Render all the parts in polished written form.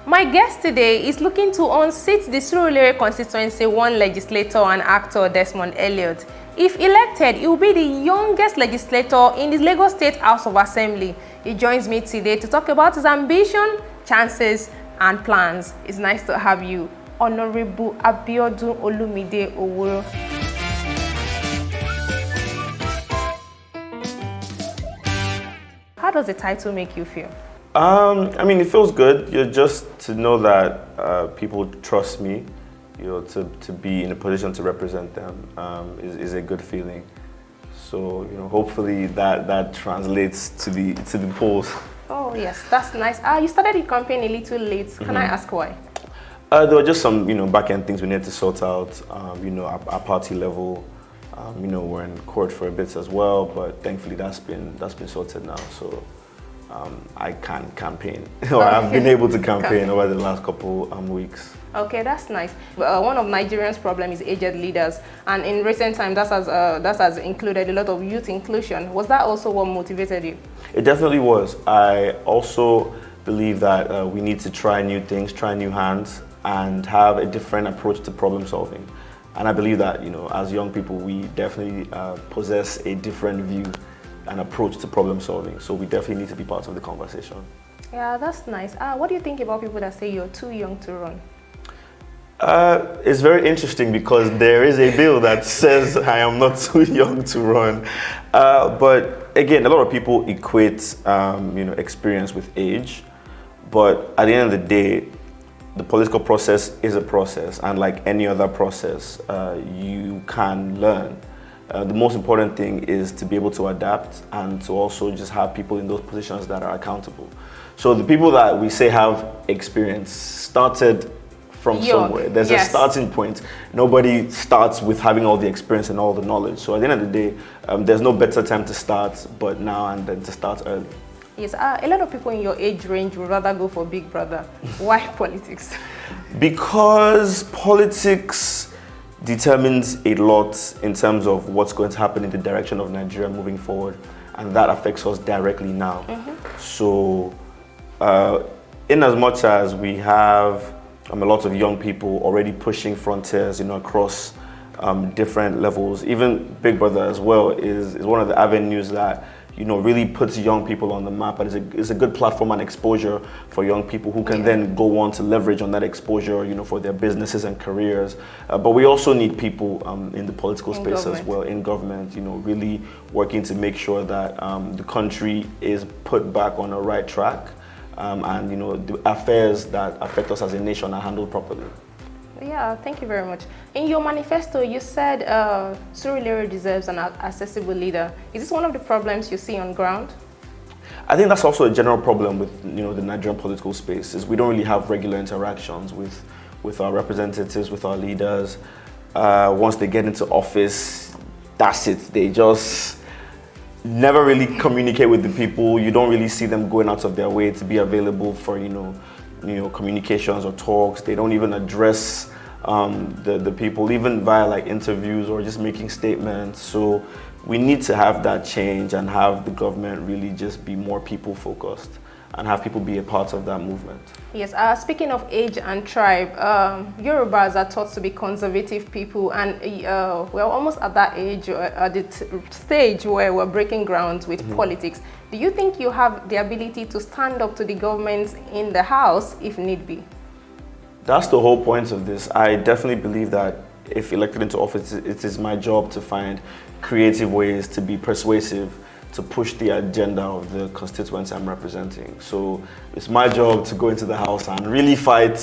My guest today is looking to unseat the Surulere constituency one legislator and actor Desmond Elliot. If elected, he will be the youngest legislator in the Lagos State House of Assembly. He joins me today to talk about his ambition, chances, and plans. It's nice to have you, Honorable Abiodun Olumide Owuru. How does the title make you feel? I mean, it feels good. Just to know that people trust me, to be in a position to represent them is a good feeling. So, hopefully that translates to the polls. Oh yes, that's nice. You started the campaign a little late. Can I ask why? There were just some, back-end things we needed to sort out. Our party level, we're in court for a bit as well, but thankfully that's been sorted now. So. I can campaign, or I've been able to campaign over the last couple weeks. Okay, that's nice. One of Nigerians' problem is aged leaders, and in recent times that has included a lot of youth inclusion. Was that also what motivated you? It definitely was. I also believe that we need to try new things, try new hands, and have a different approach to problem solving. And I believe that, as young people, we definitely possess a different view and approach to problem solving. So we definitely need to be part of the conversation. Yeah, that's nice. What do you think about people that say you're too young to run? It's very interesting because there is a bill that says I am not too young to run. But again, a lot of people equate experience with age. But at the end of the day, the political process is a process, and like any other process, you can learn. The most important thing is to be able to adapt and to also just have people in those positions that are accountable. So the people that we say have experience started from somewhere. There's a starting point. Nobody starts with having all the experience and all the knowledge. So at the end of the day, there's no better time to start but now and then to start early. Yes, a lot of people in your age range would rather go for Big Brother. Why politics? Because politics determines a lot in terms of what's going to happen in the direction of Nigeria moving forward, and that affects us directly now. So in as much as we have a lot of young people already pushing frontiers across different levels, even Big Brother as well is one of the avenues that really puts young people on the map, and it's a good platform and exposure for young people who can then go on to leverage on that exposure, for their businesses and careers. But we also need people in the political space as well, in government, really working to make sure that the country is put back on the right track, and the affairs that affect us as a nation are handled properly. Yeah, thank you very much. In your manifesto, you said Surulere deserves an accessible leader. Is this one of the problems you see on ground? I think that's also a general problem with the Nigerian political space, is we don't really have regular interactions with our representatives, with our leaders. Once they get into office, that's it. They just never really communicate with the people. You don't really see them going out of their way to be available for communications or talks. They don't even address the people, even via like interviews or just making statements. So we need to have that change and have the government really just be more people focused and have people be a part of that movement. Yes, speaking of age and tribe, Yorubas are thought to be conservative people, and we're almost at that age, at the stage where we're breaking ground with politics. Do you think you have the ability to stand up to the government in the House if need be? That's the whole point of this. I definitely believe that if elected into office, it is my job to find creative ways to be persuasive, to push the agenda of the constituency I'm representing. So it's my job to go into the House and really fight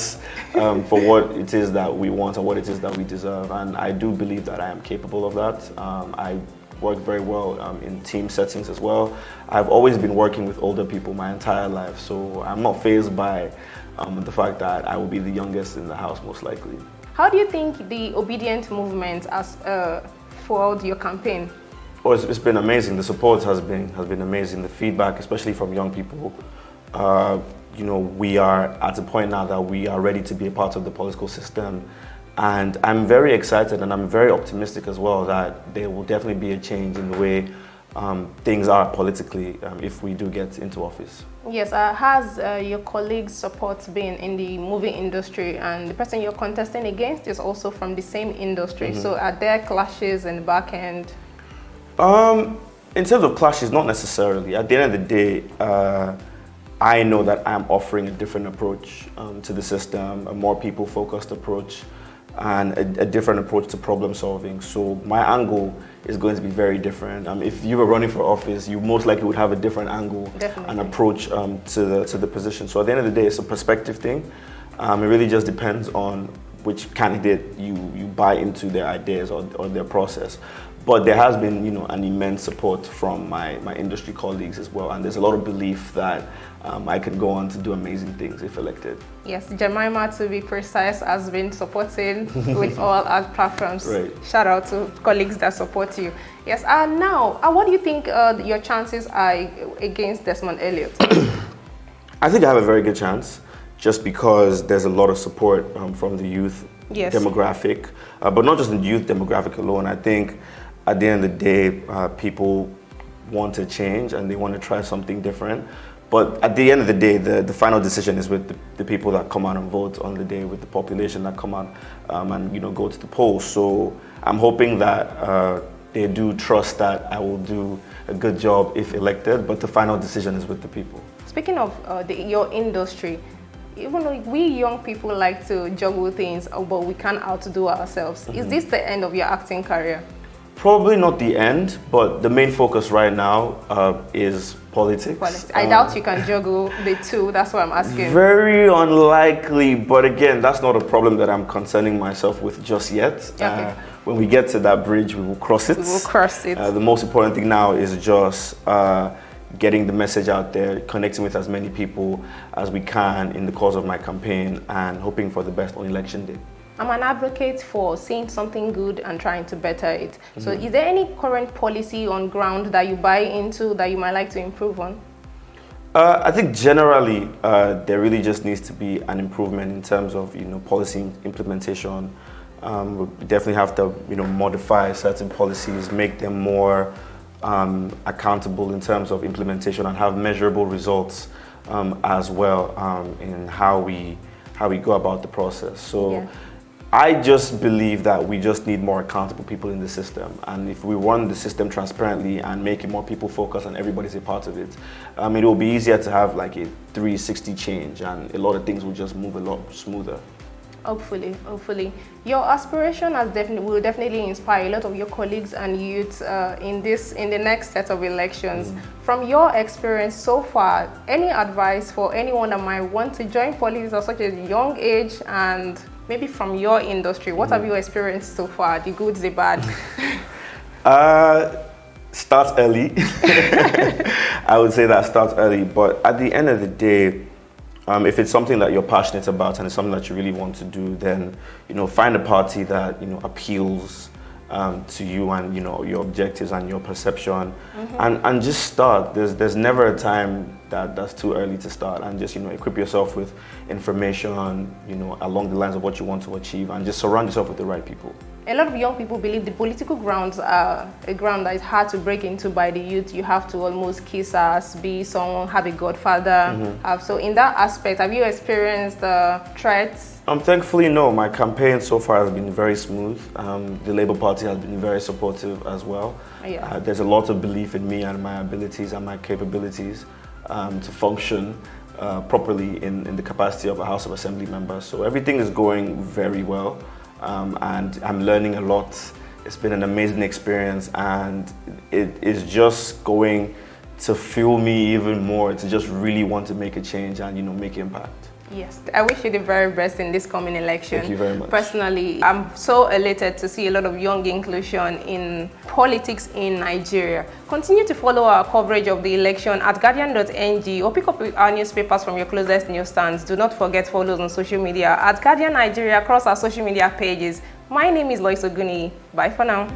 for what it is that we want and what it is that we deserve. And I do believe that I am capable of that. I work very well in team settings as well. I've always been working with older people my entire life, so I'm not fazed by the fact that I will be the youngest in the House, most likely. How do you think the obedient movement has followed your campaign? Well, it's been amazing. The support has been amazing. The feedback, especially from young people, we are at a point now that we are ready to be a part of the political system. And I'm very excited and I'm very optimistic as well that there will definitely be a change in the way things are politically if we do get into office. Yes, has your colleagues' support been in the movie industry, and the person you're contesting against is also from the same industry? So are there clashes in the back end? In terms of clashes, not necessarily. At the end of the day, I know that I'm offering a different approach to the system, a more people-focused approach, and a different approach to problem solving. So my angle is going to be very different. If you were running for office, you most likely would have a different angle and approach to the position. So at the end of the day, it's a perspective thing. It really just depends on which candidate you buy into their ideas or their process. But there has been, an immense support from my industry colleagues as well, and there's a lot of belief that I can go on to do amazing things if elected. Yes, Jemima, to be precise, has been supporting with all our platforms. Right. Shout out to colleagues that support you. Yes, now, what do you think your chances are against Desmond Elliot? I think I have a very good chance, just because there's a lot of support from the youth demographic, but not just the youth demographic alone. I think at the end of the day, people want to change and they want to try something different. But at the end of the day, the final decision is with the people that come out and vote on the day, with the population that come out and go to the polls. So I'm hoping that they do trust that I will do a good job if elected, but the final decision is with the people. Speaking of your industry, even though we young people like to juggle things, but we can't outdo ourselves. Is this the end of your acting career? Probably not the end, but the main focus right now is politics. I doubt you can juggle the two, that's what I'm asking. Very unlikely, but again, that's not a problem that I'm concerning myself with just yet. Okay. When we get to that bridge, we will cross it. We will cross it. The most important thing now is just getting the message out there, connecting with as many people as we can in the course of my campaign, and hoping for the best on election day. I'm an advocate for seeing something good and trying to better it. So is there any current policy on ground that you buy into that you might like to improve on? I think generally there really just needs to be an improvement in terms of policy implementation. We definitely have to modify certain policies, make them more accountable in terms of implementation, and have measurable results as well in how we go about the process. So I just believe that we just need more accountable people in the system, and if we run the system transparently and make it more people focused and everybody's a part of it, it will be easier to have like a 360 change, and a lot of things will just move a lot smoother. Hopefully. Your aspiration will definitely inspire a lot of your colleagues and youth in the next set of elections. From your experience so far, any advice for anyone that might want to join politics at such a young age, and maybe from your industry, what have you experienced so far, the good, the bad? Start early. I would say that start early, but at the end of the day, if it's something that you're passionate about and it's something that you really want to do, then find a party that appeals to you and your objectives and your perception, and just start. There's never a time that's too early to start, and just equip yourself with information along the lines of what you want to achieve, and just surround yourself with the right people. A lot of young people believe the political grounds are a ground that is hard to break into by the youth. You have to almost kiss ass, be someone, have a godfather. So in that aspect, have you experienced threats? Thankfully, no. My campaign so far has been very smooth. The Labour Party has been very supportive as well. There's a lot of belief in me and my abilities and my capabilities to function properly in the capacity of a House of Assembly member. So everything is going very well. And I'm learning a lot. It's been an amazing experience, and it is just going to fuel me even more to just really want to make a change and make impact. Yes, I wish you the very best in this coming election. Thank you very much. Personally, I'm so elated to see a lot of young inclusion in politics in Nigeria. Continue to follow our coverage of the election at Guardian.ng, or pick up our newspapers from your closest newsstands. Do not forget to follow us on social media at Guardian Nigeria across our social media pages. My name is Lois Ogunniyi. Bye for now.